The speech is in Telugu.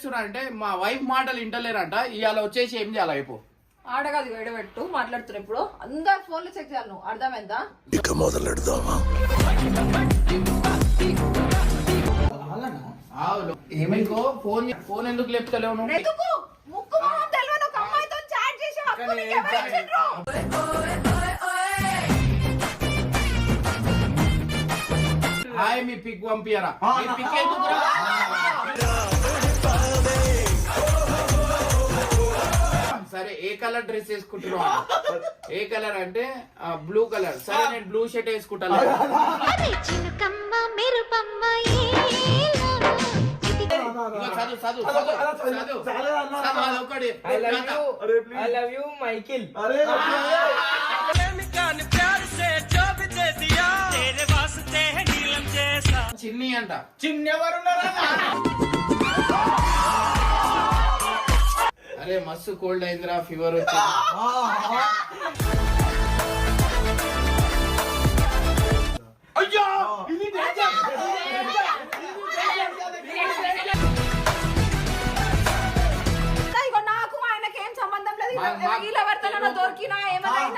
చేస్తున్నా అంటే మా వైఫ్ మాటలు వింటలేరంట. ఇవాళ వచ్చేసి ఏం చేయాలి అయిపో ఆడగాది ఎడబెట్టు మాట్లాడుతున్నా. ఇప్పుడు అందరు ఫోన్లు చెక్ చేయాలి. నువ్వు అర్థమైందా? ఇక మొదలెడదామా? ఏమైందో ఫోన్ ఎందుకు లేపుతలేవు నువ్వు? ఎందుకు ముక్కు మొహం తెలియని ఒక అమ్మాయితో చాట్ చేసే హక్కు నీకు ఎవరు ఇచ్చిండ్రు? హాయ్ మీ పిక్ పంపియరా? మీ పిక్ ఎందుకురా? సరే ఏ కలర్ డ్రెస్ వేసుకుంటున్నావు? ఏ కలర్ అంటే బ్లూ కలర్. సరే నేను బ్లూ షర్ట్ వేసుకుంటాను. చిన్ని అంట. చిన్ని ఎవరున్నారా? అరే మస్తు కోల్డ్ అయిందిరా, ఫీవర్ వచ్చింది. అయ్యో ఇది నాకు మా ఆయనకి ఏం సంబంధం లేదు. వీళ్ళెవరితో దొరికినా ఏమైనా